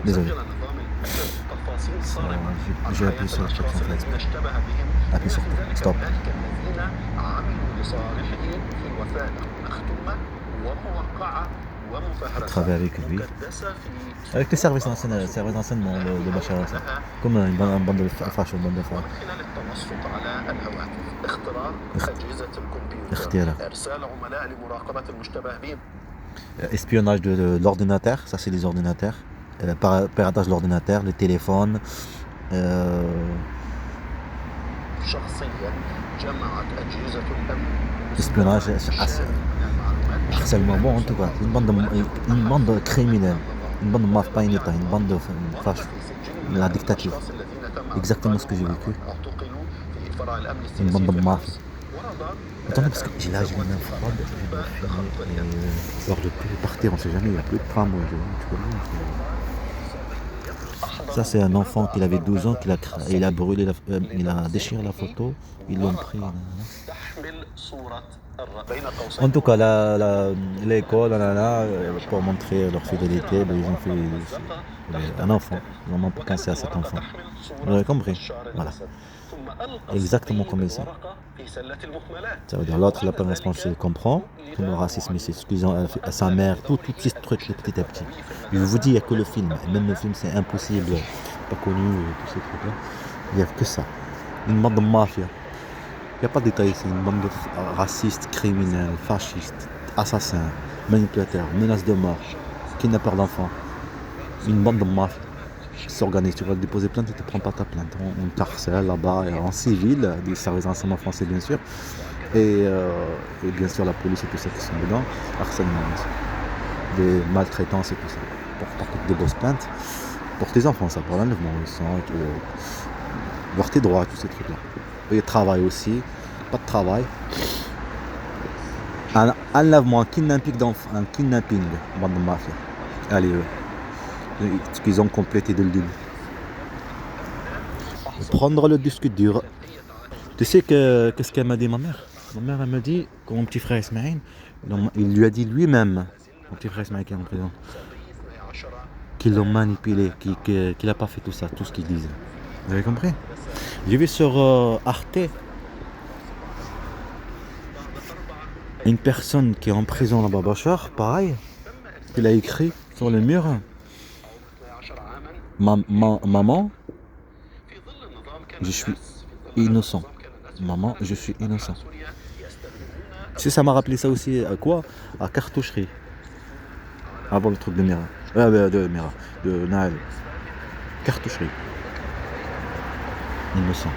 Désolé. J'ai appuyé sur le truc sans faire exprès. Appuyé sur stop. Travailler avec lui. Avec les services d'enseignement de Bachar al-Assad. Comme une bande de fachos, une bande de fachos. Espionnage de l'ordinateur, ça c'est les ordinateurs. Piratage de l'ordinateur, les téléphones. Espionnage, harcèlement, bon en tout cas, une bande criminelle, une bande de mafia, pas une état, une bande de fachos, la dictature, exactement ce que j'ai vécu, une bande de mafia. Attendez, parce que j'ai les mains froides, je dois filmer et voir de plus partir, on sait jamais, il n'y a plus de tramway, tu connais. Ça c'est un enfant qui avait 12 ans, il a brûlé, il a déchiré la photo, ils l'ont pris. En tout cas, l'école, pour montrer leur fidélité, ils ont fait un enfant, ils n'ont pas pensé à cet enfant. Vous avez compris? Voilà. Exactement comme ça. Ça veut dire l'autre, la première réponse, je comprends, tout le racisme ici, excusant à sa mère, tout ces trucs petit à petit. Je vous dis, il n'y a que le film, et même le film c'est impossible, pas connu, tous ces trucs-là. Il n'y a que ça. Une bande de mafia. Il n'y a pas de détails ici, une bande de racistes, criminels, fascistes, assassins, manipulateurs, menaces de mort, kidnappeurs d'enfants. Une bande de mafia. S'organise, tu vas déposer plainte, tu ne te prends pas ta plainte. On t'harcèle là-bas, en civil, des services d'enseignement français bien sûr, et bien sûr la police et tout ça qui sont dedans, harcèlement, des maltraitances et tout ça. Pour que tu déposes plainte, pour tes enfants, ça, pour l'enlèvement, voir tes droits, tous ces trucs-là. Et travail aussi, pas de travail. Un enlèvement, un kidnapping d'enfants, un kidnapping, bande de mafia. Allez, ce qu'ils ont complété dès le début. Prendre le disque dur. Tu sais qu'est-ce qu'elle m'a dit ma mère? Ma mère elle m'a dit que mon petit frère Ismaïl, il lui a dit lui-même, mon petit frère Ismaïl qui est en prison, qu'ils l'ont manipulé, qu'il n'a pas fait tout ça, tout ce qu'il disait. Vous avez compris? J'ai vu sur Arte une personne qui est en prison là-bas, Bachar, pareil, il a écrit sur le mur. Maman, je suis innocent. Maman, je suis innocent. Tu sais, ça m'a rappelé ça aussi à quoi? À cartoucherie. Avant le truc de Mira. De Naël. Cartoucherie. Innocent.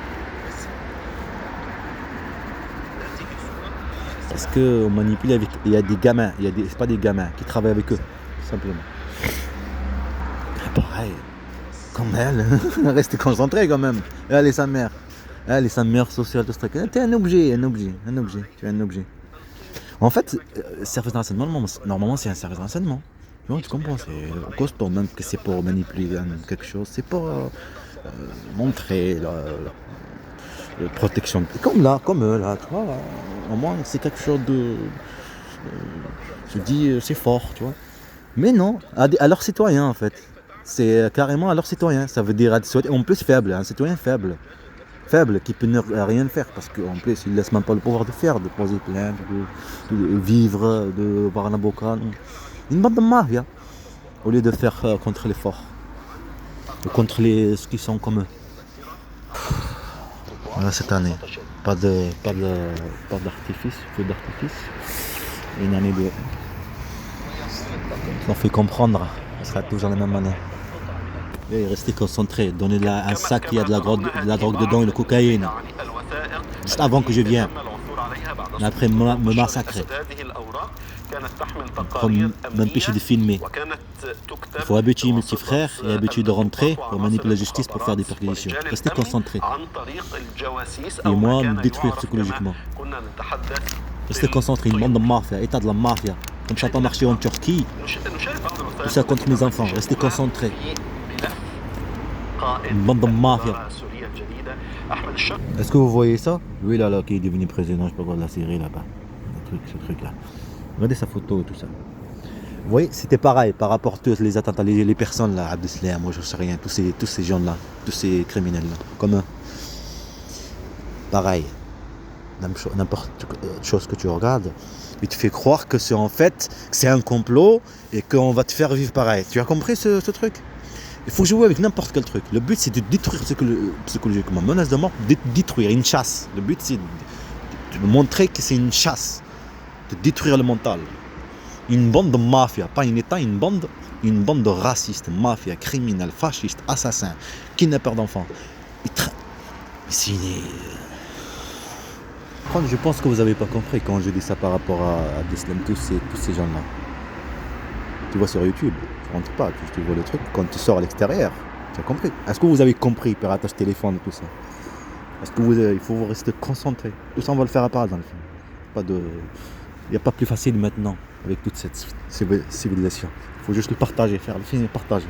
Parce qu'on manipule avec. Il y a des gamins, c'est pas des gamins qui travaillent avec eux, tout simplement. Pareil. Comme elle, restez concentré quand même. Elle est sa mère. Elle est sa mère sociale de Strike. T'es un objet. Tu es un objet. En fait, service d'enseignement, normalement c'est un service d'enseignement. Tu comprends, c'est costaud, même que c'est pour manipuler quelque chose, c'est pour montrer la protection. Comme eux là, tu vois. Au moins c'est quelque chose de. Je dis, c'est fort, tu vois. Mais non, à leurs citoyens en fait. C'est carrément à leurs citoyens. Ça veut dire en plus faible, un citoyen faible. Faible, qui peut ne rien faire, parce qu'en plus il ne laisse même pas le pouvoir de faire, de poser plainte, de vivre, de voir un avocat. Une bande de mafia, au lieu de faire contre les forts, contre ceux qui sont comme eux. Voilà, cette année, pas d'artifice, feu d'artifice, une année de. On fait comprendre, ce sera toujours la même année. Et restez concentrés, donnez-la un sac, il y a de la drogue dedans et de cocaïne. Juste avant que je vienne. Et après me massacrer. Pour m'empêcher de filmer. Il faut habituer mes petits frères et habituer de rentrer pour manipuler la justice pour faire des perquisitions. Restez concentrés. Et moi, me détruire psychologiquement. Restez concentrés, une bande de mafia, état de la mafia. Comme ça n'a pas marché en Turquie. Tout ça contre mes enfants, restez concentrés. Une bande de mafia. Est-ce que vous voyez ça? Lui là qui est devenu président, je sais pas quoi, de la Syrie là-bas. Ce truc là. Regardez sa photo et tout ça. Vous voyez, c'était pareil par rapport à tous les attentats, les personnes là, Abdeslam, moi je sais rien, tous ces gens-là, tous ces criminels-là, comme eux. Pareil, n'importe chose que tu regardes, il te fait croire que c'est en fait, que c'est un complot et qu'on va te faire vivre pareil. Tu as compris ce truc? Il faut jouer avec n'importe quel truc. Le but c'est de détruire psychologiquement, menace de mort, de détruire, une chasse. Le but c'est de montrer que c'est une chasse, de détruire le mental. Une bande de mafia, pas un état, une bande de racistes, mafia, criminels, fascistes, assassins, kidnappeurs d'enfants. Je pense que vous n'avez pas compris quand je dis ça par rapport à Abdeslam, tous ces gens-là. Tu vois sur YouTube, tu rentres pas, tu vois le truc quand tu sors à l'extérieur. Tu as compris? Est-ce que vous avez compris piratage téléphone et tout ça? Est-ce que il faut vous rester concentré? Tout ça on va le faire apparaître dans le film. Il n'y a pas plus facile maintenant avec toute cette civilisation. Il faut juste le partager, faire le film et partager.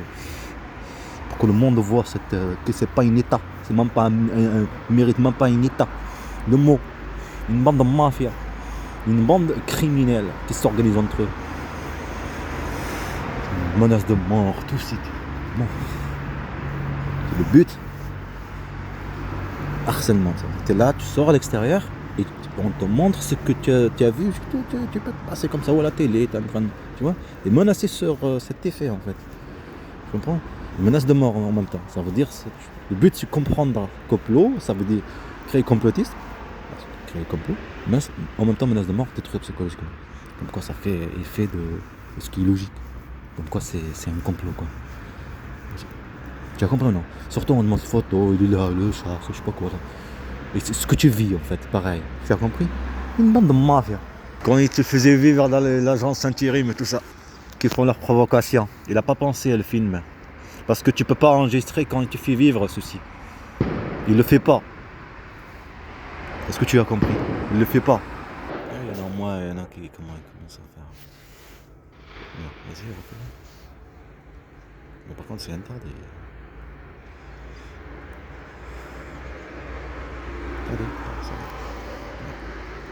Pour que le monde voit que c'est pas un état. C'est même pas mérite même pas un état. Le mot. Une bande de mafia. Une bande criminelle qui s'organise entre eux. Menace de mort, tout ça. Bon. C'est le but. Harcèlement. Tu es là, tu sors à l'extérieur et on te montre ce que tu as vu. Tu peux passer comme ça ou à la télé, tu es en train de, tu vois, et menacer sur cet effet en fait. Tu comprends? Une menace de mort en même temps. Ça veut dire, le but c'est comprendre complot, ça veut dire créer complotiste, créer complot, mais en même temps menace de mort, détruire psychologiquement. Comme quoi ça fait effet de ce qui est logique. Comme quoi c'est un complot quoi. Tu as compris ou non? Surtout on demande photo, il est là, le chat, je sais pas quoi. Là. Et c'est ce que tu vis en fait, pareil. Tu as compris? Une bande de mafia. Quand ils te faisaient vivre dans l'agence Saint-Thierry et tout ça, qui font leurs provocations. Il n'a pas pensé à le film. Parce que tu peux pas enregistrer quand il te fait vivre ceci. Il le fait pas. Est-ce que tu as compris? Il le fait pas. Il y en a moins, il y en a qui commencent à faire. Non, vas-y, recule. Mais par contre c'est interdit. Allez, ça va.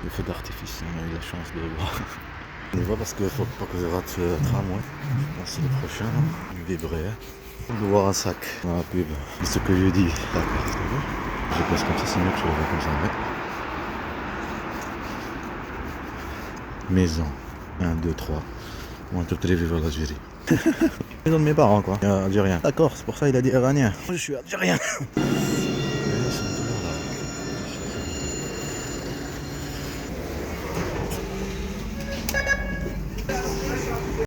Le feu d'artifice, on a eu la chance de le voir. On y va parce qu'il faut pas que je rate le tramway. Je pense que c'est le prochain. Il vibrait. On doit voir un sac dans la pub. C'est ce que je dis. Je passe comme ça, c'est mieux que je le vois comme ça. Maison. 1, 2, 3. On va toutes les vivre l'Algérie. Maison de mes parents quoi. Algérien. D'accord, c'est pour ça qu'il a dit iranien. Je suis algérien.